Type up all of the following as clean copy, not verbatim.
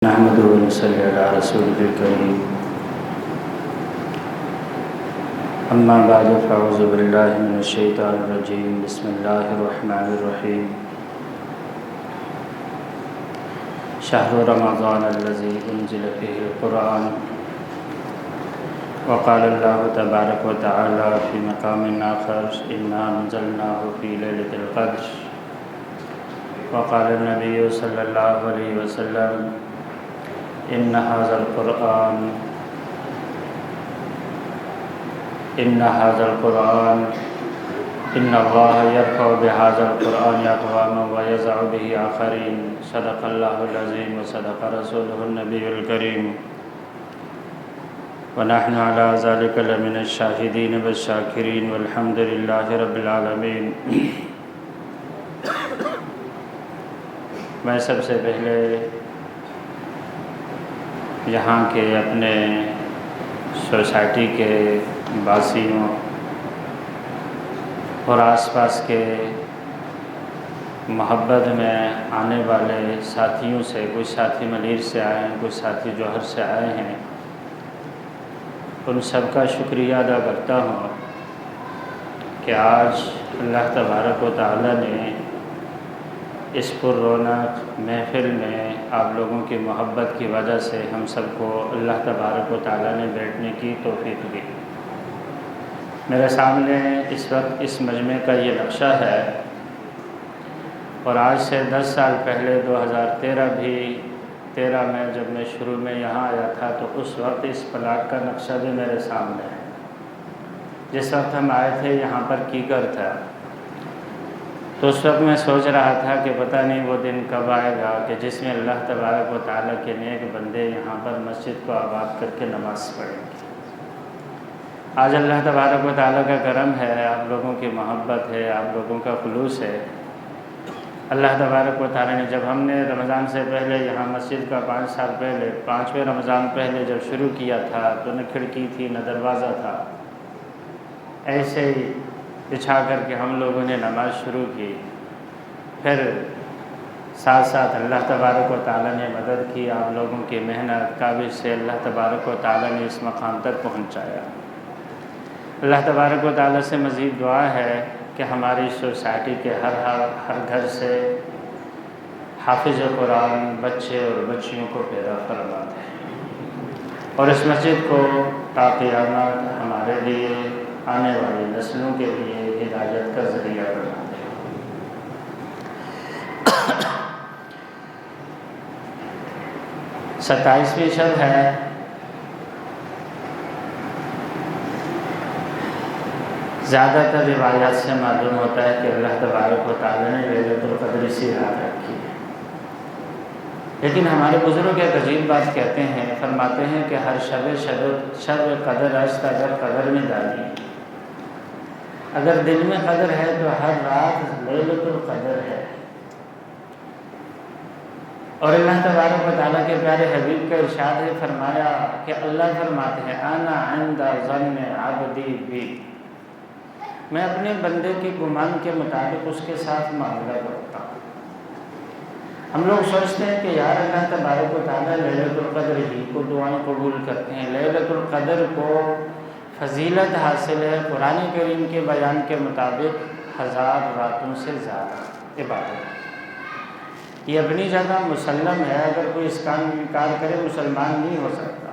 نحمده ونصلي على رسوله الكريم أما بعد فأعوذ بالله من الشيطان الرجيم بسم الله الرحمن الرحيم شهر رمضان الذي أنزل فيه القرآن وقال الله تبارك وتعالى في مقام آخر إنا أنزلناه في ليلة القدر وقال النبي صلى الله عليه وسلم إن هذا القرآن إن الله يرفع بهذا القرآن أقواما ويضع به آخرين صدق الله العظيم وصدق رسوله النبي الكريم ونحن على ذلك لمن الشاهدين والشاكرين والحمد لله رب العالمين۔ میں سب سے پہلے یہاں کے اپنے سوسائٹی کے باسیوں اور آس پاس کے محبت میں آنے والے ساتھیوں سے، کچھ ساتھی ملیر سے آئے ہیں، کچھ ساتھی جوہر سے آئے ہیں، ان سب کا شکریہ ادا کرتا ہوں کہ آج اللہ تبارک و تعالی نے اس پر رونق محفل میں آپ لوگوں کی محبت کی وجہ سے ہم سب کو اللہ تبارک و تعالی نے بیٹھنے کی توفیق دی۔ میرے سامنے اس وقت اس مجمع کا یہ نقشہ ہے، اور آج سے 10 سال پہلے 2013 میں جب میں شروع میں یہاں آیا تھا تو اس وقت اس پلاٹ کا نقشہ بھی میرے سامنے ہے۔ جس وقت ہم آئے تھے یہاں پر کیکر تھا، تو اس وقت میں سوچ رہا تھا کہ پتہ نہیں وہ دن کب آئے گا کہ جس میں اللہ تبارک و تعالیٰ کے نیک بندے یہاں پر مسجد کو آباد کر کے نماز پڑھیں گے۔ آج اللہ تبارک و تعالیٰ کا کرم ہے، آپ لوگوں کی محبت ہے، آپ لوگوں کا خلوص ہے۔ اللہ تبارک و تعالیٰ نے جب ہم نے رمضان سے پہلے یہاں مسجد کا 5 سال پہلے 5ویں رمضان پہلے جب شروع کیا تھا تو نہ کھڑکی تھی نہ دروازہ تھا، ایسے ہی بچھا کر کے ہم لوگوں نے نماز شروع کی۔ پھر ساتھ ساتھ اللہ تبارک و تعالیٰ نے مدد کی، آپ لوگوں کی محنت کاوش سے اللہ تبارک و تعالیٰ نے اس مقام تک پہنچایا۔ اللہ تبارک و تعالیٰ سے مزید دعا ہے کہ ہماری سوسائٹی کے ہر گھر سے حافظ قرآن بچے اور بچیوں کو پیدا فرما دے، اور اس مسجد کو تا قیامت ہمارے لیے آنے والی نسلوں کے لیے ہدایت کا ذریعہ بنا دے۔ 27ویں شب ہے۔ زیادہ تر روایات سے معلوم ہوتا ہے کہ اللہ تبارک و تعالیٰ نے لیلۃ القدر اسی رات رکھی ہے، لیکن ہمارے بزرگ ایک عجیب بات کہتے ہیں، فرماتے ہیں کہ ہر شب قدر است اگر قدر میں دانی، اگر دل میں قدر ہے تو ہر رات لیلۃ القدر ہے۔ اور اللہ تبارک و تعالیٰ کے پیارے حبیب کا ارشاد ہے، فرمایا کہ اللہ فرماتے ہیں انا عند ظن عبدی بی، میں اپنے بندے کے گمان کے مطابق اس کے ساتھ معاملہ کرتا ہوں۔ ہم لوگ سوچتے ہیں کہ یار اللہ تبارک و تعالیٰ لیلۃ القدر ہی کو دعائیں قبول کرتے ہیں، لیلۃ القدر کو فضیلت حاصل ہے، قرآن کریم کے بیان کے مطابق 1000 راتوں سے زیادہ عبادت۔ یہ اپنی جگہ مسلم ہے، اگر کوئی اس کا انکار کرے مسلمان نہیں ہو سکتا۔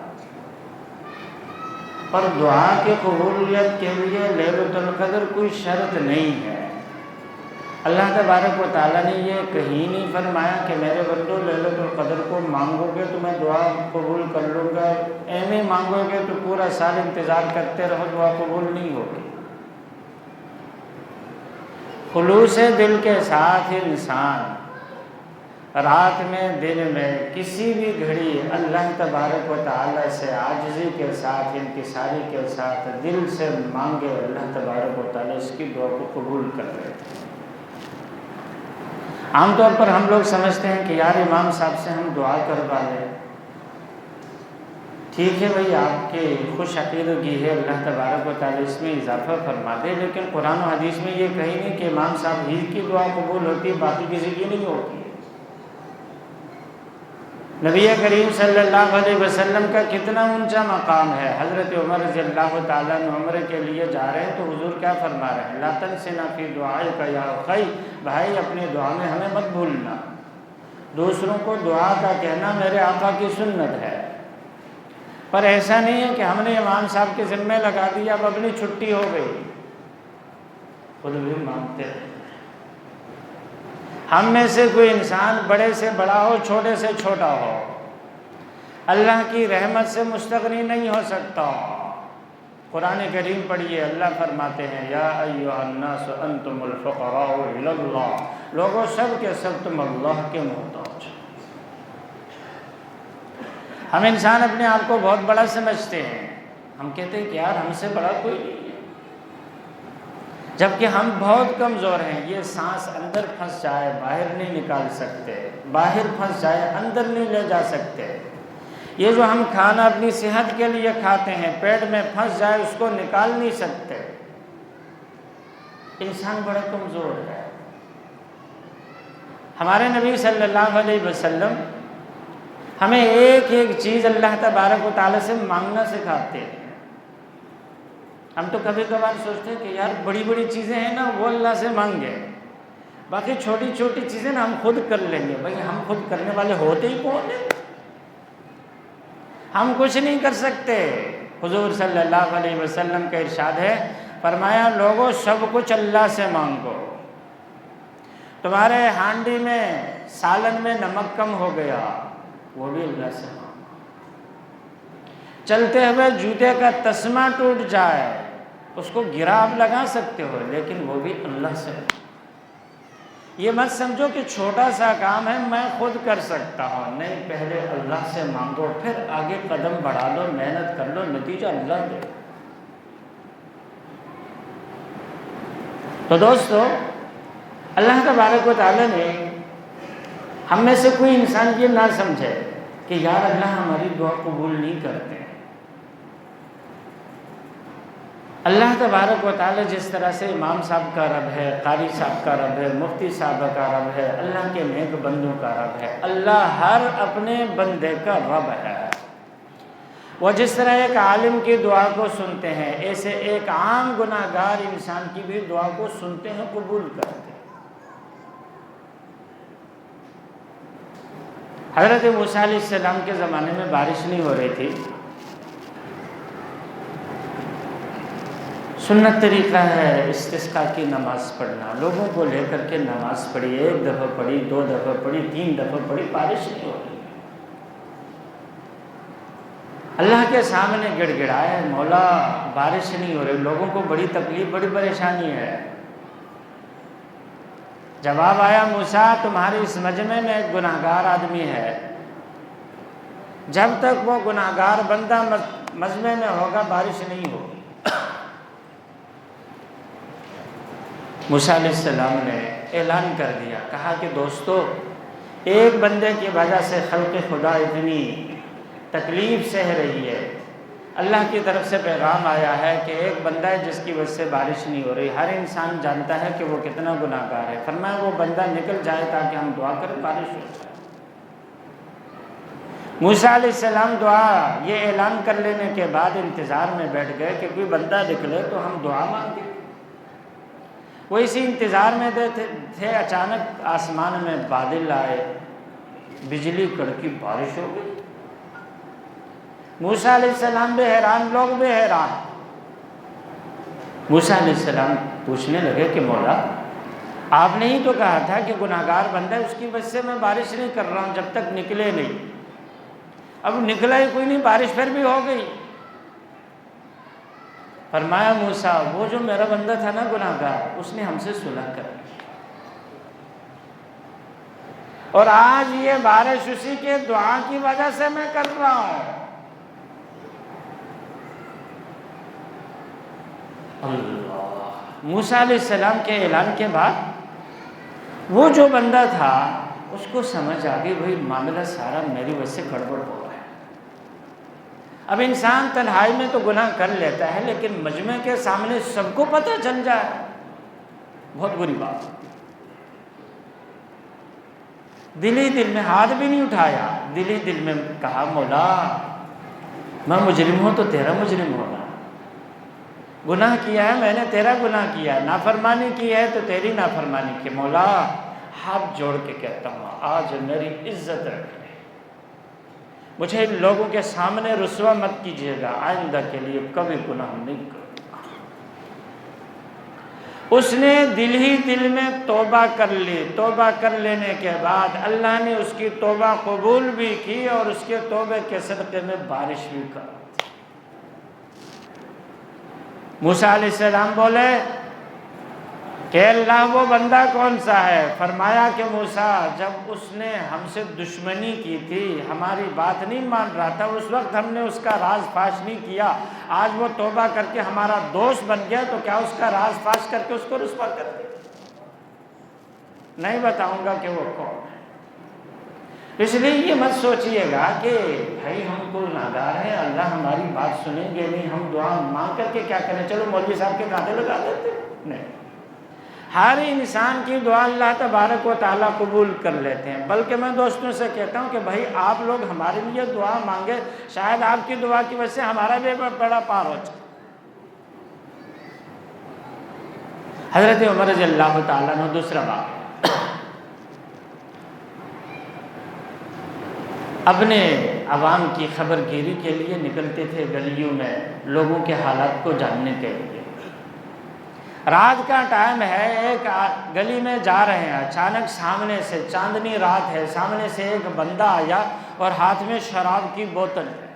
اور دعا کے قبولیت کے لیے لیلۃ القدر کوئی شرط نہیں ہے۔ اللہ تبارک و تعالیٰ نے یہ کہیں نہیں فرمایا کہ میرے بندو لیلۃ القدر کو مانگو گے تو میں دعا قبول کر لوں گا، ایویں مانگو گے تو پورا سال انتظار کرتے رہو دعا قبول نہیں ہوگی۔ خلوص دل کے ساتھ انسان رات میں دن میں کسی بھی گھڑی اللہ تبارک و تعالیٰ سے عاجزی کے ساتھ انکساری کے ساتھ دل سے مانگے، اللہ تبارک و تعالیٰ اس کی دعا کو قبول کر لیتے ہیں۔ عام طور پر ہم لوگ سمجھتے ہیں کہ یار امام صاحب سے ہم دعا کروا لیں، ٹھیک ہے بھائی آپ کے خوش عقیدگی ہے، اللہ تبارک و تعالیٰ اس میں اضافہ فرما دے، لیکن قرآن و حدیث میں یہ کہیں نہیں کہ امام صاحب ہی کی دعا قبول ہوتی ہے، باقی کسی کی نہیں ہوتی ہے۔ نبی کریم صلی اللہ علیہ وسلم کا کتنا اونچا مقام ہے۔ حضرت عمر رضی اللہ تعالیٰ عنہ عمرے کے لیے جا رہے ہیں تو حضور کیا فرما رہے ہیں؟ لا تنسنا فی دعائک یا اخی، بھائی اپنی دعا میں ہمیں مت بھولنا۔ دوسروں کو دعا کا کہنا میرے آقا کی سنت ہے، پر ایسا نہیں ہے کہ ہم نے امام صاحب کے ذمہ لگا دیا، اب اگلی چھٹی ہو گئی، خود بھی مانگتے ہیں۔ ہم میں سے کوئی انسان بڑے سے بڑا ہو، چھوٹے سے چھوٹا ہو، اللہ کی رحمت سے مستغنی نہیں ہو سکتا۔ قرآن کریم پڑھیے، اللہ فرماتے ہیں یا ایھا الناس انتم الفقراء الی اللہ، لوگوں سب کے سب تم اللہ کے محتاج۔ ہم انسان اپنے آپ کو بہت بڑا سمجھتے ہیں، ہم کہتے ہیں کہ یار ہم سے بڑا کوئی نہیں ہے، جبکہ ہم بہت کمزور ہیں۔ یہ سانس اندر پھنس جائے باہر نہیں نکال سکتے، باہر پھنس جائے اندر نہیں لے جا سکتے۔ یہ جو ہم کھانا اپنی صحت کے لیے کھاتے ہیں، پیٹ میں پھنس جائے اس کو نکال نہیں سکتے۔ انسان بڑا کمزور ہے۔ ہمارے نبی صلی اللہ علیہ وسلم ہمیں ایک ایک چیز اللہ تبارک و تعالیٰ سے مانگنا سکھاتے ہیں۔ ہم تو کبھی کبھار سوچتے ہیں کہ یار بڑی بڑی چیزیں ہیں نا وہ اللہ سے مانگے، باقی چھوٹی چھوٹی چیزیں نا ہم خود کر لیں گے۔ بھائی ہم خود کرنے والے ہوتے ہی کون ہیں؟ ہم کچھ نہیں کر سکتے۔ حضور صلی اللہ علیہ وسلم کا ارشاد ہے، فرمایا لوگوں سب کچھ اللہ سے مانگو۔ تمہارے ہانڈی میں سالن میں نمک کم ہو گیا، وہ بھی اللہ سے مانگو۔ چلتے ہوئے جوتے کا تسمہ ٹوٹ جائے، اس کو گرا آپ لگا سکتے ہو، لیکن وہ بھی اللہ سے مانگو۔ یہ مت سمجھو کہ چھوٹا سا کام ہے میں خود کر سکتا ہوں، نہیں، پہلے اللہ سے مانگو، پھر آگے قدم بڑھا لو، محنت کر لو، نتیجہ اللہ دے۔ تو دوستو، اللہ تبارک و تعالیٰ نے ہم میں سے کوئی انسان یہ نہ سمجھے کہ یار اللہ ہماری دعا قبول نہیں کرتے۔ اللہ تبارک و تعالیٰ جس طرح سے امام صاحب کا رب ہے، قاری صاحب کا رب ہے، مفتی صاحب کا رب ہے، اللہ کے نیک بندوں کا رب ہے، اللہ ہر اپنے بندے کا رب ہے۔ وہ جس طرح ایک عالم کی دعا کو سنتے ہیں، ایسے ایک عام گناہ گار انسان کی بھی دعا کو سنتے ہیں، قبول کرتے ہیں۔ حضرت موسیٰ علیہ السلام کے زمانے میں بارش نہیں ہو رہی تھی۔ سنت طریقہ ہے استسقاء کی نماز پڑھنا، لوگوں کو لے کر کے نماز پڑھی، ایک دفعہ پڑھی، دو دفعہ پڑھی، تین دفعہ پڑھی، بارش نہیں ہو رہی۔ اللہ کے سامنے گڑ گڑائے، مولا بارش نہیں ہو رہی، لوگوں کو بڑی تکلیف، بڑی پریشانی ہے۔ جواب آیا، موسیٰ تمہارے اس مجمع میں ایک گناہ گار آدمی ہے، جب تک وہ گناہ گار بندہ مجمع میں ہوگا بارش نہیں ہوگی۔ موسیٰ علیہ السلام نے اعلان کر دیا، کہا کہ دوستو، ایک بندے کی وجہ سے خلق خدا اتنی تکلیف سہ رہی ہے، اللہ کی طرف سے پیغام آیا ہے کہ ایک بندہ ہے جس کی وجہ سے بارش نہیں ہو رہی، ہر انسان جانتا ہے کہ وہ کتنا گناہ گار ہے، فرمایا وہ بندہ نکل جائے تاکہ ہم دعا کریں بارش ہو جائے۔ موسیٰ علیہ السلام دعا یہ اعلان کر لینے کے بعد انتظار میں بیٹھ گئے کہ کوئی بندہ نکلے تو ہم دعا مانگیں۔ وہ اسی انتظار میں تھے، اچانک آسمان میں بادل آئے، بجلی کڑکی، بارش ہو گئی۔ موسیٰ علیہ السلام بھی حیران، لوگ بھی حیران۔ موسیٰ علیہ السلام پوچھنے لگے کہ مولا آپ نے ہی تو کہا تھا کہ گناہ گار بندہ ہے، اس کی وجہ سے میں بارش نہیں کر رہا ہوں جب تک نکلے نہیں، اب نکلا ہی کوئی نہیں، بارش پھر بھی ہو گئی۔ فرمایا موسیٰ وہ جو میرا بندہ تھا نا گناہ گار، اس نے ہم سے صلح کر لی، اور آج یہ بارش اسی کے دعا کی وجہ سے میں کر رہا ہوں۔ اللہ، موسیٰ علیہ السلام کے اعلان کے بعد وہ جو بندہ تھا اس کو سمجھ آ گئی بھائی معاملہ سارا میری وجہ سے گڑبڑ ہو رہا ہے۔ اب انسان تنہائی میں تو گناہ کر لیتا ہے، لیکن مجمع کے سامنے سب کو پتہ چل جائے، بہت بری بات۔ دلی دل میں ہاتھ بھی نہیں اٹھایا، دلی دل میں کہا مولا میں مجرم ہوں تو تیرا مجرم ہونا، گناہ کیا ہے میں نے تیرا گناہ کیا ہے، نافرمانی کی ہے تو تیری نافرمانی کی، مولا ہاتھ جوڑ کے کہتا ہوں آج میری عزت رکھ لے، مجھے ان لوگوں کے سامنے رسوا مت کیجیے گا، آئندہ کے لیے کبھی گناہ نہیں کروں گا۔ اس نے دل ہی دل میں توبہ کر لی، توبہ کر لینے کے بعد اللہ نے اس کی توبہ قبول بھی کی اور اس کے توبے کے صدقے میں بارش بھی کر۔ موسیٰ علیہ السلام بولے کہ اللہ وہ بندہ کون سا ہے؟ فرمایا کہ موسیٰ جب اس نے ہم سے دشمنی کی تھی، ہماری بات نہیں مان رہا تھا، اس وقت ہم نے اس کا راز فاش نہیں کیا، آج وہ توبہ کر کے ہمارا دوست بن گیا تو کیا اس کا راز فاش کر کے اس کو رسوا کر دے؟ نہیں بتاؤں گا کہ وہ کون ہے۔ اس لیے یہ مت سوچئے گا کہ بھائی ہم کو گنہگار ہیں، اللہ ہماری بات سنیں گے نہیں، ہم دعا مانگ کر کے کیا کریں، چلو مولوی صاحب کے کانٹے لگا دیتے، نہیں، ہر انسان کی دعا اللہ تبارک و تعالیٰ قبول کر لیتے ہیں۔ بلکہ میں دوستوں سے کہتا ہوں کہ بھائی آپ لوگ ہمارے لیے دعا مانگے، شاید آپ کی دعا کی وجہ سے ہمارا بھی بڑا پار ہو جائے۔ حضرت عمر رضی اللہ تعالیٰ عنہ دوسرا واقعہ، اپنے عوام کی خبر گیری کے لیے نکلتے تھے گلیوں میں لوگوں کے حالات کو جاننے کے لیے۔ رات کا ٹائم ہے، ایک گلی میں جا رہے ہیں، اچانک سامنے سے، چاندنی رات ہے، سامنے سے ایک بندہ آیا اور ہاتھ میں شراب کی بوتل ہے۔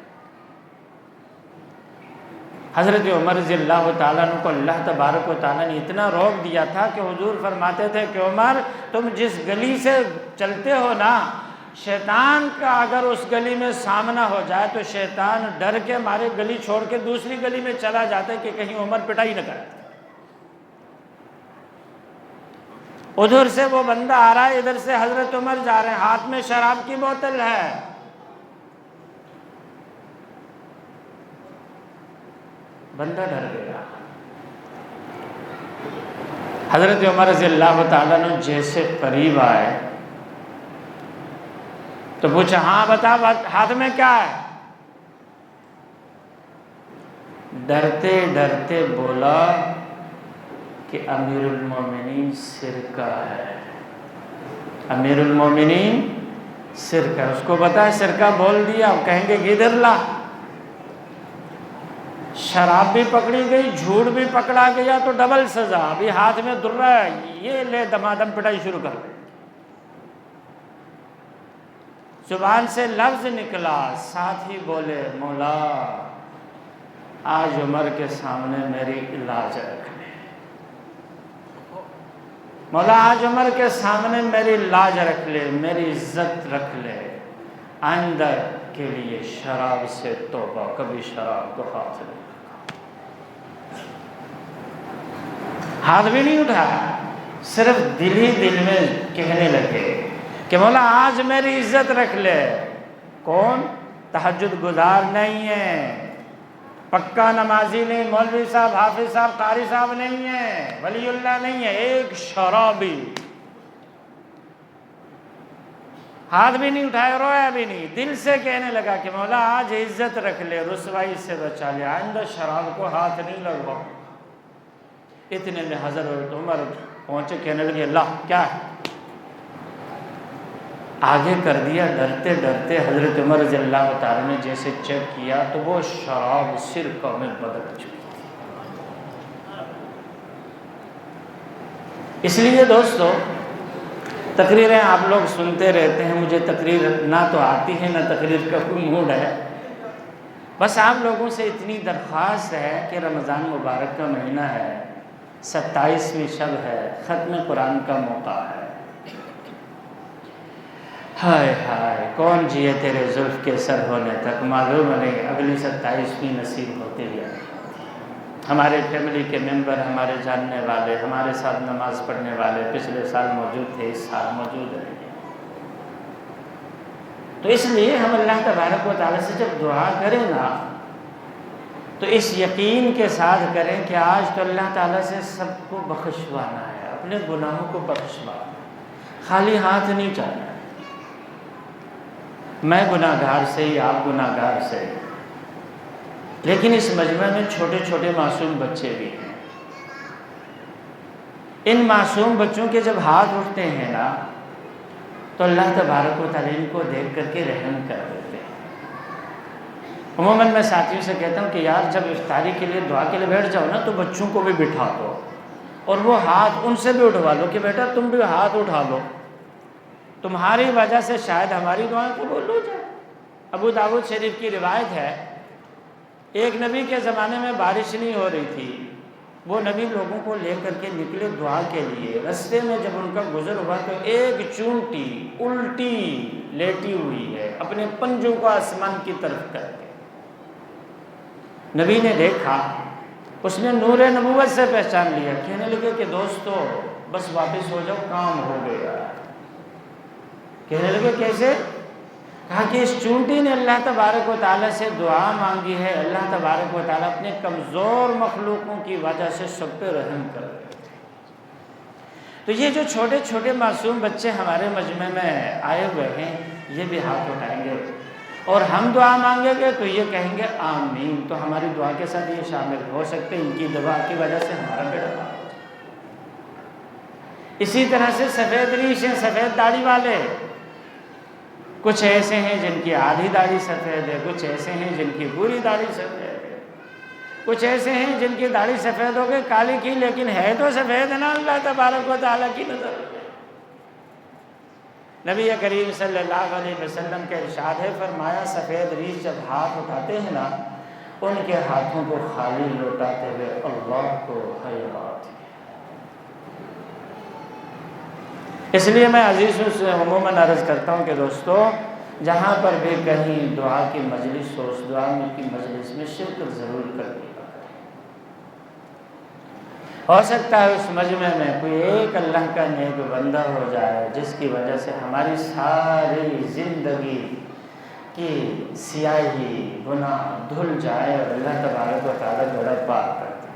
حضرت عمر رضی اللہ تعالیٰ عنہ کو اللہ تبارک و تعالیٰ نے اتنا روک دیا تھا کہ حضور فرماتے تھے کہ عمر تم جس گلی سے چلتے ہو نا، شیطان کا اگر اس گلی میں سامنا ہو جائے تو شیطان ڈر کے مارے گلی چھوڑ کے دوسری گلی میں چلا جاتا ہے کہ کہیں عمر پٹائی نہ کرے۔ ادھر سے وہ بندہ آ رہا ہے، ادھر سے حضرت عمر جا رہے ہیں، ہاتھ میں شراب کی بوتل ہے۔ بندہ ڈر گیا۔ حضرت عمر رضی اللہ تعالیٰ نے جیسے قریب آئے تو پوچھا ہاں بتا ہاتھ میں کیا ہے؟ ڈرتے ڈرتے بولا کہ امیر المومنین سرکہ ہے، امیر المومنین سرکہ۔ اس کو بتا سرکہ بول دیا، کہیں گے ادھر لا، شراب بھی پکڑی گئی، جھوٹ بھی پکڑا گیا تو ڈبل سزا، ابھی ہاتھ میں درہ ہے، یہ لے دمادم پٹائی شروع کر دے۔ زبان سے لفظ نکلا، ساتھ ہی بولے مولا آج عمر کے سامنے میری لاج رکھ لے، مولا آج عمر کے سامنے میری لاج رکھ لے، میری عزت رکھ لے، آئندہ کے لیے شراب سے توبہ، کبھی شراب کو ہاتھ نہیں لگا۔ ہاتھ بھی نہیں اٹھایا، صرف دل ہی دل میں کہنے لگے کہ مولا آج میری عزت رکھ لے۔ کون؟ تہجد گزار نہیں ہے، پکا نمازی نہیں، مولوی صاحب، حافظ صاحب، قاری صاحب نہیں ہے، ولی اللہ نہیں ہے، ایک شرابی، ہاتھ بھی نہیں اٹھائے، رویا بھی نہیں، دل سے کہنے لگا کہ مولا آج عزت رکھ لے، رسوائی سے بچا لے، آئندہ شراب کو ہاتھ نہیں لگاؤ۔ اتنے میں حضرت عمر پہنچے، کہنے لگے اللہ کیا ہے؟ آگے کر دیا، ڈرتے ڈرتے حضرت عمر رضی اللہ تعالیٰ نے جیسے چیک کیا تو وہ شراب سرکہ میں بدل چکی تھی۔ اس لیے دوستو تقریریں آپ لوگ سنتے رہتے ہیں، مجھے تقریر نہ تو آتی ہے نہ تقریر کا کوئی موڈ ہے، بس آپ لوگوں سے اتنی درخواست ہے کہ رمضان مبارک کا مہینہ ہے، 27ویں شب ہے، ختم قرآن کا موقع ہے، ہائے ہائے کون جیے تیرے زلف کے سر ہونے تک، معلوم نہیں اگلی 27ویں نصیب ہوتے ہی آئی۔ ہمارے فیملی کے ممبر، ہمارے جاننے والے، ہمارے ساتھ نماز پڑھنے والے پچھلے سال موجود تھے، اس سال موجود رہیں گے، تو اس لیے ہم اللہ تبارک و تعالیٰ سے جب دعا کریں نا تو اس یقین کے ساتھ کریں کہ آج تو اللہ تعالیٰ سے سب کو بخشوانا ہے، اپنے گناہوں کو بخشوانا ہے، خالی ہاتھ نہیں جانا ہے۔ میں گناہگار سے یا آپ گناہگار سے، لیکن اس مجمع میں چھوٹے چھوٹے معصوم بچے بھی ہیں۔ ان معصوم بچوں کے جب ہاتھ اٹھتے ہیں نا تو اللہ تبارک و تعالیٰ ان کو دیکھ کر کے رحم کر دیتے ہیں۔ عموماً میں ساتھیوں سے کہتا ہوں کہ یار جب افطاری کے لیے دعا کے لیے بیٹھ جاؤ نا تو بچوں کو بھی بٹھا دو اور وہ ہاتھ ان سے بھی اٹھوا لو کہ بیٹا تم بھی ہاتھ اٹھا لو، تمہاری وجہ سے شاید ہماری دعائیں قبول ہو جائے۔ ابو داؤد شریف کی روایت ہے، ایک نبی کے زمانے میں بارش نہیں ہو رہی تھی، وہ نبی لوگوں کو لے کر کے نکلے دعا کے لیے، رستے میں جب ان کا گزر ہوا تو ایک چونٹی الٹی لیٹی ہوئی ہے اپنے پنجوں کو آسمان کی طرف کر کے۔ نبی نے دیکھا، اس نے نور نبوت سے پہچان لیا، کہنے لگے کہ دوستو بس واپس ہو جاؤ، کام ہو گیا۔ کہنے لگے کیسے؟ کہا کہ اس چونٹی نے اللہ تبارک و تعالیٰ سے دعا مانگی ہے، اللہ تبارک و تعالیٰ اپنے کمزور مخلوقوں کی وجہ سے سب پہ رحم کر رہے۔ تو یہ جو چھوٹے چھوٹے معصوم بچے ہمارے مجمع میں آئے ہوئے ہیں، یہ بھی ہاتھ اٹھائیں گے اور ہم دعا مانگیں گے تو یہ کہیں گے آمین، تو ہماری دعا کے ساتھ یہ شامل ہو سکتے ہیں، ان کی دعا کی وجہ سے ہمارا بیڑا پار ہو جائے۔ اسی طرح سے سفید ریش ہیں، سفید داڑھی والے، کچھ ایسے ہیں جن کی آدھی داڑھی سفید ہے، کچھ ایسے ہیں جن کی پوری داڑھی سفید ہے، کچھ ایسے ہیں جن کی داڑھی سفید ہو گئی کالی کی، لیکن ہے تو سفید ہے نا اللہ تبارک و تعالیٰ کی نظر میں۔ نبی کریم صلی اللہ علیہ وسلم کے ارشاد ہے، فرمایا سفید ریش جب ہاتھ اٹھاتے ہیں نا ان کے ہاتھوں کو خالی لوٹاتے ہوئے اللہ کو حیات ہے۔ اس لیے میں عزیزوں سے عموماً عرض کرتا ہوں کہ دوستو جہاں پر بھی کہیں دعا کی مجلس ہو، اس دعا کی مجلس میں شرکت ضرور کرنی۔ ہو سکتا ہے اس مجمع میں کوئی ایک اللہ کا نیک بندہ ہو جائے جس کی وجہ سے ہماری ساری زندگی کی سیاہی گناہ دھل جائے اور اللہ تبارک و تعالیٰ بیڑا پار کرتا ہے۔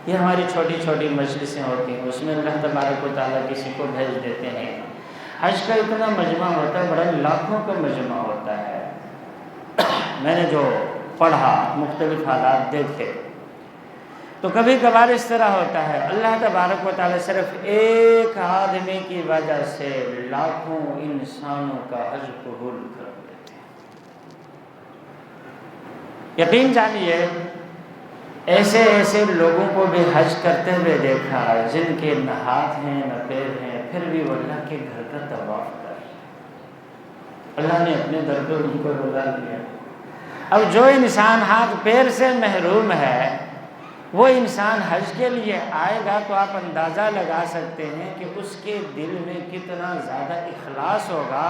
یہ ہماری چھوٹی چھوٹی مجلسیں ہوتی ہیں، اس میں اللہ تبارک و تعالیٰ کسی کو بھیج دیتے ہیں۔ حج کا اتنا مجمع ہوتا ہے، بڑا لاکھوں کا مجمع ہوتا ہے۔ میں نے جو پڑھا، مختلف حالات دیکھتے تو کبھی کبھار اس طرح ہوتا ہے اللہ تبارک و تعالیٰ صرف ایک آدمی کی وجہ سے لاکھوں انسانوں کا حج قبول کر دیتے ہیں۔ یقین جانیے ایسے ایسے لوگوں کو بھی حج کرتے ہوئے دیکھا جن کے نہ ہاتھ ہیں نہ پیر ہیں، پھر بھی وہ اللہ کے گھر کا طواف کر رہے، اللہ نے اپنے در پہ ان کو بلا لیا۔ اب جو انسان ہاتھ پیر سے محروم ہے وہ انسان حج کے لیے آئے گا تو آپ اندازہ لگا سکتے ہیں کہ اس کے دل میں کتنا زیادہ اخلاص ہوگا،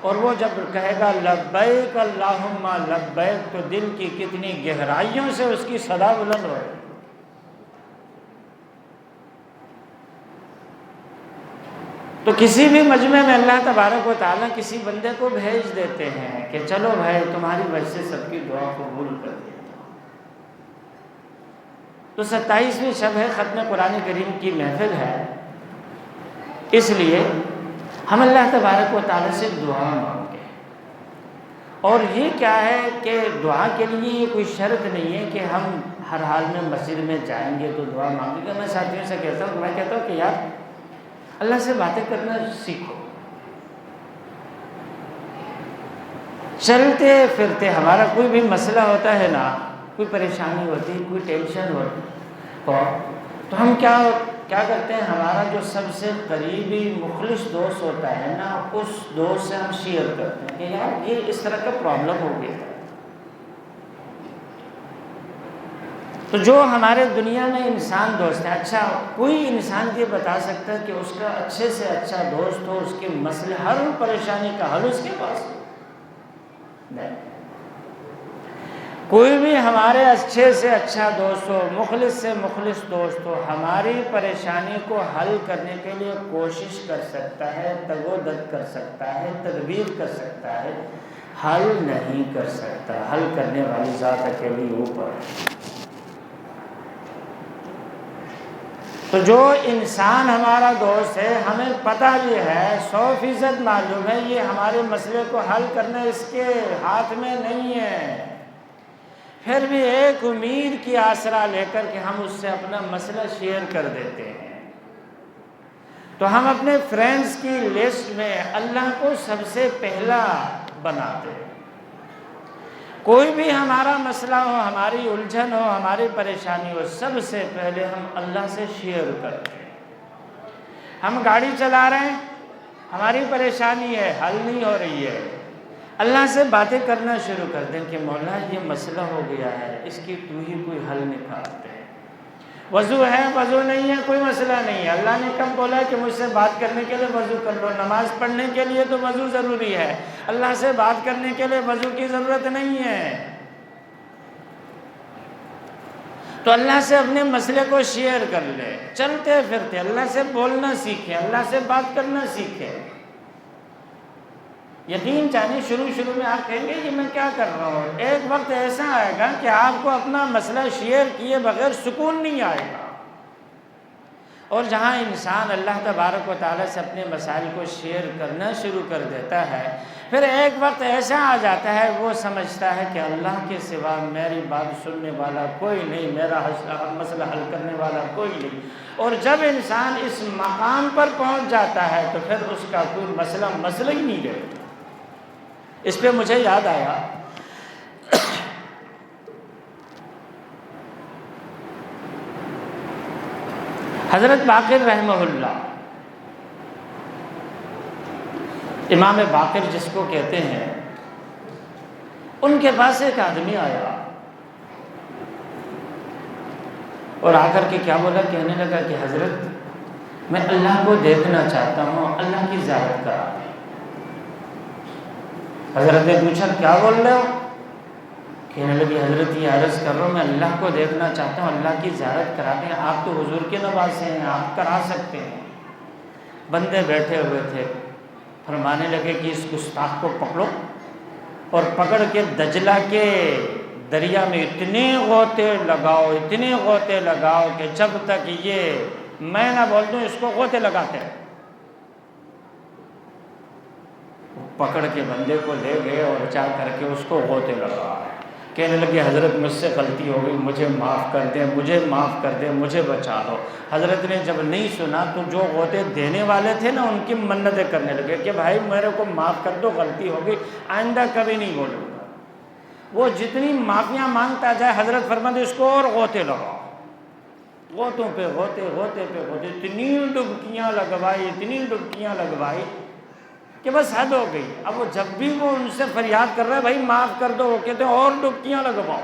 اور وہ جب کہے گا لبیک اللہم لبیک تو دل کی کتنی گہرائیوں سے اس کی صدا بلند ہوگی۔ تو کسی بھی مجمع میں اللہ تبارک و تعالیٰ کسی بندے کو بھیج دیتے ہیں کہ چلو بھائی تمہاری وجہ سے سب کی دعا قبول کر دیتا ہوں۔ تو 27ویں شب ہے، ختم قرآن کریم کی محفل ہے، اس لیے ہم اللہ تبارک و تعالیٰ سے دعا مانگیں۔ اور یہ کیا ہے کہ دعا کے لیے یہ کوئی شرط نہیں ہے کہ ہم ہر حال میں مسجد میں جائیں گے تو دعا مانگیں گے۔ میں ساتھیوں سے کہتا ہوں، میں کہتا ہوں کہ یار اللہ سے باتیں کرنا سیکھو۔ چلتے پھرتے ہمارا کوئی بھی مسئلہ ہوتا ہے نا، کوئی پریشانی ہوتی ہے، کوئی ٹینشن ہوتی تو ہم کیا کرتے ہیں، ہمارا جو سب سے قریبی مخلص دوست ہوتا ہے نا اس دوست سے ہم شیئر کرتے ہیں کہ یار یہ اس طرح کا پرابلم ہو گیا ہے۔ تو جو ہمارے دنیا میں انسان دوست ہے، اچھا کوئی انسان یہ بتا سکتا ہے کہ اس کا اچھے سے اچھا دوست ہو، اس کے مسئلے ہر پریشانی کا حل اس کے پاس نہیں۔ کوئی بھی ہمارے اچھے سے اچھا دوست ہو، مخلص سے مخلص دوست ہو، ہماری پریشانی کو حل کرنے کے لیے کوشش کر سکتا ہے، تگ و دد کر سکتا ہے، تدبیر کر سکتا ہے، حل نہیں کر سکتا۔ حل کرنے والی ذات اکیلی اوپر ہے۔ تو جو انسان ہمارا دوست ہے ہمیں پتہ بھی ہے 100% معلوم ہے یہ ہمارے مسئلے کو حل کرنا اس کے ہاتھ میں نہیں ہے، پھر بھی ایک امید کی آسرا لے کر کے ہم اس سے اپنا مسئلہ شیئر کر دیتے ہیں۔ تو ہم اپنے فرینڈز کی لسٹ میں اللہ کو سب سے پہلا بناتے ہیں۔ کوئی بھی ہمارا مسئلہ ہو، ہماری الجھن ہو، ہماری پریشانی ہو، سب سے پہلے ہم اللہ سے شیئر کرتے ہیں۔ ہم گاڑی چلا رہے ہیں، ہماری پریشانی ہے، حل نہیں ہو رہی ہے، اللہ سے باتیں کرنا شروع کر دیں کہ مولا یہ مسئلہ ہو گیا ہے، اس کی تو ہی کوئی حل نکال دے۔ وضو ہے، وضو نہیں ہے، کوئی مسئلہ نہیں ہے، اللہ نے کب بولا کہ مجھ سے بات کرنے کے لیے وضو کر لو؟ نماز پڑھنے کے لیے تو وضو ضروری ہے، اللہ سے بات کرنے کے لیے وضو کی ضرورت نہیں ہے۔ تو اللہ سے اپنے مسئلے کو شیئر کر لے، چلتے پھرتے اللہ سے بولنا سیکھیں، اللہ سے بات کرنا سیکھیں۔ یقین جانے شروع میں آپ کہیں گے کہ میں کیا کر رہا ہوں، ایک وقت ایسا آئے گا کہ آپ کو اپنا مسئلہ شیئر کیے بغیر سکون نہیں آئے گا۔ اور جہاں انسان اللہ تبارک و تعالیٰ سے اپنے مسائل کو شیئر کرنا شروع کر دیتا ہے، پھر ایک وقت ایسا آ جاتا ہے وہ سمجھتا ہے کہ اللہ کے سوا میری بات سننے والا کوئی نہیں، میرا مسئلہ حل کرنے والا کوئی نہیں۔ اور جب انسان اس مقام پر پہنچ جاتا ہے تو پھر اس کا کوئی مسئلہ ہی نہیں رہتا۔ اس پہ مجھے یاد آیا حضرت باقر رحمہ اللہ، امام باقر جس کو کہتے ہیں، ان کے پاس ایک آدمی آیا اور آ کر کے کیا بولا، کہنے لگا کہ حضرت میں اللہ کو دیکھنا چاہتا ہوں، اللہ کی زیارت کرا دیں۔ حضرت نے پوچھا کیا بول رہے ہو؟ کہنے لگی حضرت یہ عرض کر رہا ہوں میں اللہ کو دیکھنا چاہتا ہوں، اللہ کی زیارت کرا دیں۔ آپ تو حضور کے نواسے ہیں، آپ کرا سکتے ہیں۔ بندے بیٹھے ہوئے تھے، فرمانے لگے کہ اس گستاخ کو پکڑو، اور پکڑ کے دجلہ کے دریا میں اتنے غوطے لگاؤ کہ جب تک یہ میں نہ بول دوں اس کو غوطے لگاتے ہیں۔ پکڑ کے بندے کو لے گئے اور جا کر کے اس کو غوطے لگا، کہنے لگے حضرت مجھ سے غلطی ہو گئی، مجھے معاف کر دیں، مجھے بچا دو۔ حضرت نے جب نہیں سنا تو جو غوطے دینے والے تھے نا ان کی منتیں کرنے لگے کہ بھائی میرے کو معاف کر دو، غلطی ہو گئی، آئندہ کبھی نہیں بولوں گا۔ وہ جتنی معافیاں مانگتا جائے حضرت فرماتے اس کو اور غوطے لگاؤ، غوطوں پہ غوطے، اتنی ڈبکیاں لگوائی کہ بس حد ہو گئی۔ اب وہ جب بھی وہ ان سے فریاد کر رہا ہے بھائی معاف کر دو، وہ کہتے ہیں اور ڈبکیاں لگواؤ۔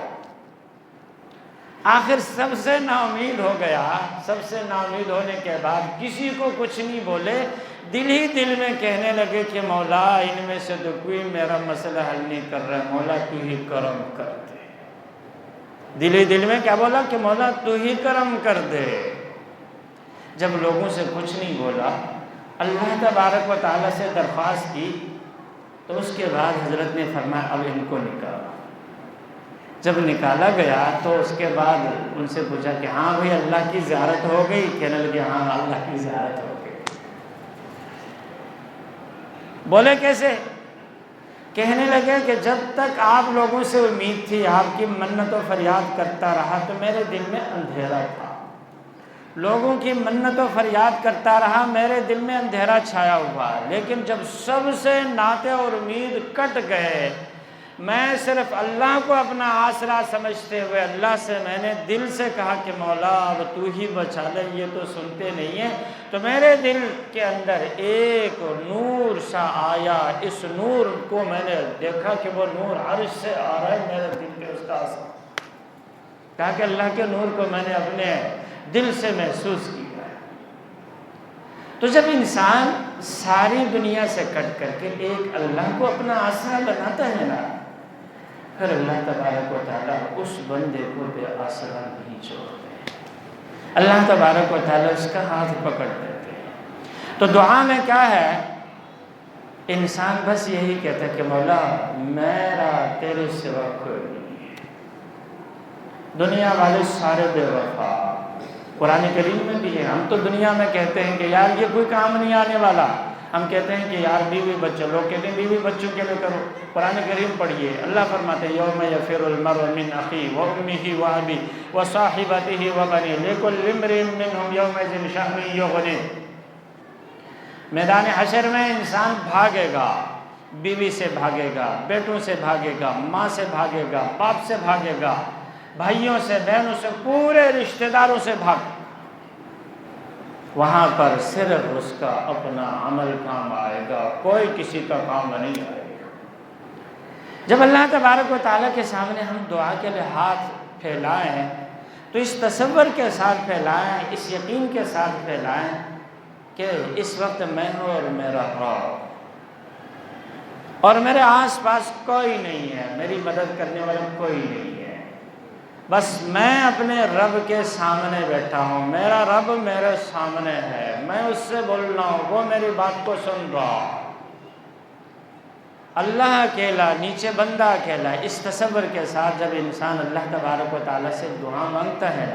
آخر سب سے نا امید ہو گیا، سب سے نا امید ہونے کے بعد کسی کو کچھ نہیں بولے، دل ہی دل میں کہنے لگے کہ مولا ان میں سے تو کوئی میرا مسئلہ حل نہیں کر رہا، مولا تو ہی کرم کر دے۔ دل ہی دل میں کیا بولا کہ مولا تو ہی کرم کر دے۔ جب لوگوں سے کچھ نہیں بولا، اللہ تبارک و تعالیٰ سے درخواست کی، تو اس کے بعد حضرت نے فرمایا اب ان کو نکالا۔ جب نکالا گیا تو اس کے بعد ان سے پوچھا کہ ہاں بھائی اللہ کی زیارت ہو گئی؟ کہنے لگے ہاں اللہ کی زیارت ہو گئی۔ بولے کیسے؟ کہنے لگے کہ جب تک آپ لوگوں سے امید تھی، آپ کی منت و فریاد کرتا رہا تو میرے دل میں اندھیرا تھا، لوگوں کی منت و فریاد کرتا رہا، میرے دل میں اندھیرا چھایا ہوا، لیکن جب سب سے ناطے اور امید کٹ گئے، میں صرف اللہ کو اپنا آسرا سمجھتے ہوئے اللہ سے میں نے دل سے کہا کہ مولا اب تو ہی بچا لے، یہ تو سنتے نہیں ہیں، تو میرے دل کے اندر ایک نور سا آیا۔ اس نور کو میں نے دیکھا کہ وہ نور عرش سے آ رہا ہے، میرے دل کے اس کا اثر، کہا کہ اللہ کے نور کو میں نے اپنے دل سے محسوس کیا۔ تو جب انسان ساری دنیا سے کٹ کر کے ایک اللہ کو اپنا آسرا بناتا ہے نا، پھر اللہ تبارک و تعالیٰ اس بندے کو بے آسرا نہیں چھوڑتے، اللہ تبارک و تعالیٰ اس کا ہاتھ پکڑ لیتے ہیں۔ تو دعا میں کیا ہے، انسان بس یہی کہتا ہے کہ مولا میرا تیرے سوا کوئی نہیں، دنیا والے سارے بے وفا، قرآن کریم میں بھی ہے۔ ہم تو دنیا میں کہتے ہیں کہ یار یہ کوئی کام نہیں آنے والا، ہم کہتے ہیں کہ یار بیوی بچوں، لوگ کہتے ہیں بیوی بچوں کے لیے کرو۔ قرآن کریم پڑھیے، اللہ فرماتے ہیں یوم یفر المرء من اخیہ وامہ وابیہ وصاحبتہ وبنیہ لکل امرئ منہم یومئذ شأن یغنیہ۔ میدان حشر میں انسان بھاگے گا، بیوی سے بھاگے گا، بیٹوں سے بھاگے گا، ماں سے بھاگے گا، باپ سے بھاگے گا، بھائیوں سے، بہنوں سے، پورے رشتہ داروں سے بھاگ۔ وہاں پر صرف اس کا اپنا عمل کام آئے گا، کوئی کسی کا کام نہیں آئے گا۔ جب اللہ تبارک و تعالیٰ کے سامنے ہم دعا کے لیے ہاتھ پھیلائیں تو اس تصور کے ساتھ پھیلائیں، اس یقین کے ساتھ پھیلائیں کہ اس وقت میں ہوں اور میرا رب، اور میرے آس پاس کوئی نہیں ہے، میری مدد کرنے والا کوئی نہیں ہے، بس میں اپنے رب کے سامنے بیٹھا ہوں، میرا رب میرے سامنے ہے، میں اس سے بول رہا ہوں، وہ میری بات کو سن رہا، اللہ اکیلا، نیچے بندہ اکیلا۔ اس تصور کے ساتھ جب انسان اللہ تبارک و تعالیٰ سے دعا مانگتا ہے،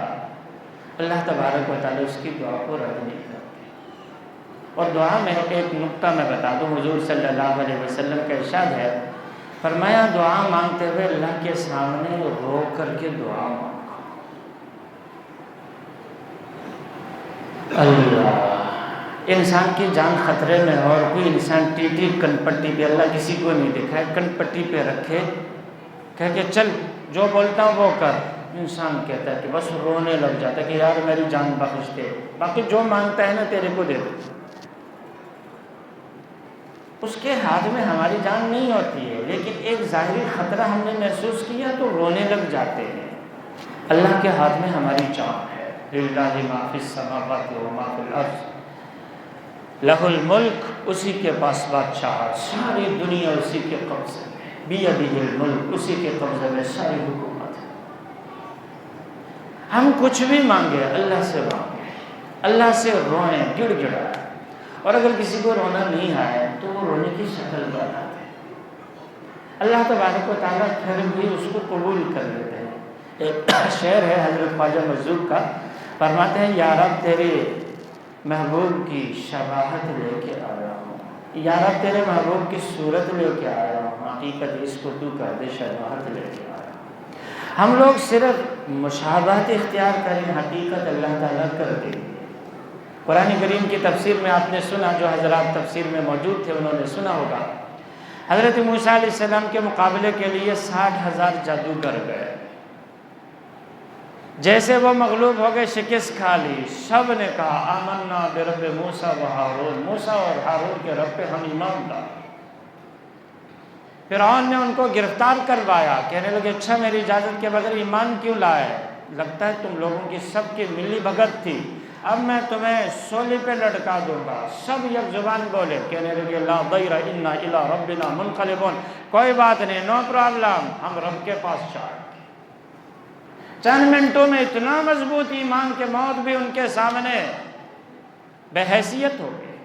اللہ تبارک و تعالیٰ اس کی دعا کو رد نہیں کرتے۔ اور دعا میں ایک نقطہ میں بتا دوں، حضور صلی اللہ علیہ وسلم کا ارشاد ہے، فرمایا دعا مانگتے ہوئے اللہ کے سامنے رو کر کے دعا مانگو۔ اللہ، انسان کی جان خطرے میں ہو اور کوئی انسان ٹیٹی کن پٹی پہ، اللہ کسی کو نہیں دکھائے، کن پٹی پہ رکھے، کہہ کہ چل جو بولتا ہوں وہ کر، انسان کہتا ہے کہ بس رونے لگ جاتا ہے کہ یار میری جان بخش دے، باقی جو مانگتا ہے نا تیرے کو دے دو۔ اس کے ہاتھ میں ہماری جان نہیں ہوتی ہے، لیکن ایک ظاہری خطرہ ہم نے محسوس کیا تو رونے لگ جاتے ہیں۔ اللہ کے ہاتھ میں ہماری جان ہے، للہ ما فی السماوات و ما فی الارض، لہ الملک، اسی کے پاس بادشاہت، ساری دنیا اسی کے قبضے میں، بیدہ الملک، اسی کے قبضے میں ساری حکومت ہے۔ ہم کچھ بھی مانگے اللہ سے مانگے، اللہ سے روئیں، گڑ گڑائیں، اور اگر کسی کو رونا نہیں آئے تو وہ رونے کی شکل بناتے ہیں، اللہ تبارک و تعالیٰ پھر بھی اس کو قبول کر لیتے ہیں۔ ایک شعر ہے حضرت خواجہ مرزوق کا، فرماتے ہیں یا رب تیرے محبوب کی شباہت لے کے آیا ہوں، یا رب تیرے محبوب کی صورت لے کے آیا ہوں، حقیقت اس کو تو کر دے شباہت لے کے آیا ہوں۔ ہم لوگ صرف مشابہت اختیار کریں، حقیقت اللہ تعالیٰ کر دے۔ قرآن کریم کی تفسیر میں آپ نے سنا، جو حضرات تفسیر میں موجود تھے انہوں نے سنا ہوگا، حضرت موسیٰ علیہ السلام کے مقابلے کے لیے 60,000 جادوگر گئے، جیسے وہ مغلوب ہو گئے، شکست کھا لی، سب نے کہا آمنا برب موسیٰ و ہارون، موسیٰ اور ہارون کے رب پہ ہم ایمان لائے۔ فرعون نے ان کو گرفتار کروایا، کہنے لگے اچھا میری اجازت کے بغیر ایمان کیوں لائے؟ لگتا ہے تم لوگوں کی سب کی ملی بھگت تھی، اب میں تمہیں سولی پہ لٹکا دوں گا۔ سب یک زبان بولے، کہنے لگے لا ضیر انا الی ربنا منقلبون، کوئی بات نہیں، نو پرابلم، ہم رب کے پاس چاہتے۔ چند منٹوں میں اتنا مضبوط ایمان کہ موت بھی ان کے سامنے بے حیثیت ہو گئی۔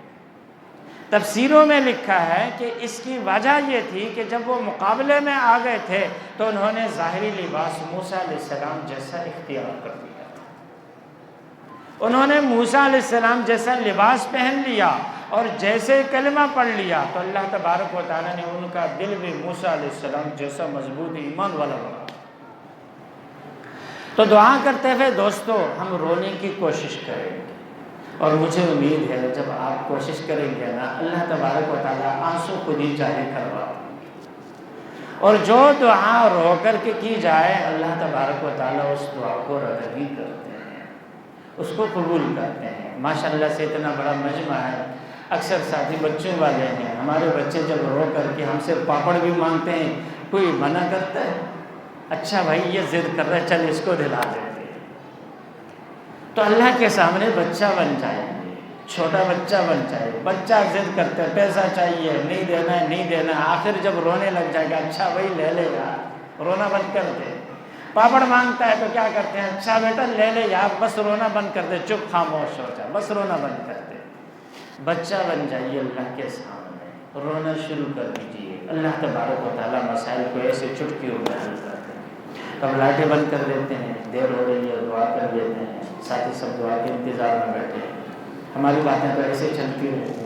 تفسیروں میں لکھا ہے کہ اس کی وجہ یہ تھی کہ جب وہ مقابلے میں آ گئے تھے تو انہوں نے ظاہری لباس موسیٰ علیہ السلام جیسا اختیار کر دیا، انہوں نے موسیٰ علیہ السلام جیسا لباس پہن لیا اور جیسے کلمہ پڑھ لیا تو اللہ تبارک و تعالیٰ نے ان کا دل بھی موسیٰ علیہ السلام جیسا مضبوط ایمان والا بنا۔ تو دعا کرتے ہوئے دوستو ہم رونے کی کوشش کریں گے، اور مجھے امید ہے جب آپ کوشش کریں گے نا، اللہ تبارک و تعالیٰ آنسو خود ہی چاہے کروا دیں گے، اور جو دعا رو کر کے کی جائے اللہ تبارک و تعالیٰ اس دعا کو رد بھی کرتے ہیں، اس کو قبول کرتے ہیں۔ ماشاءاللہ سے اتنا بڑا مجمع ہے، اکثر ساتھی بچوں والے ہیں، ہمارے بچے جب رو کر کے ہم سے پاپڑ بھی مانگتے ہیں، کوئی منع کرتا ہے؟ اچھا بھائی یہ ضد کر رہا ہے، چل اس کو دلا دیتے ہیں۔ تو اللہ کے سامنے بچہ بن جائیں گے، چھوٹا بچہ بن جائے، بچہ ضد کرتے ہیں پیسہ چاہیے، نہیں دینا ہے نہیں دینا، آخر جب رونے لگ جائے گا اچھا بھائی لے لے یار، رونا بند کر دے۔ پاپڑ مانگتا ہے تو کیا کرتے ہیں، اچھا بیٹا لے لے یار، بس رونا بند کر دے، چپ خاموش ہو جا، بس رونا بند کر دے۔ بچہ بن جائیے اللہ کے سامنے، رونا شروع کر دیجیے، اللہ تبارک و تعالیٰ مسائل کو ایسے چٹکیوں میں حل کر دیں۔ کب لائٹیں بند کر دیتے ہیں، دیر ہو رہی ہے دعا کر دیتے ہیں، ساتھی سب دعا کے انتظار میں بیٹھے ہیں، ہماری باتیں تو ایسے چلتی رہتی ہیں۔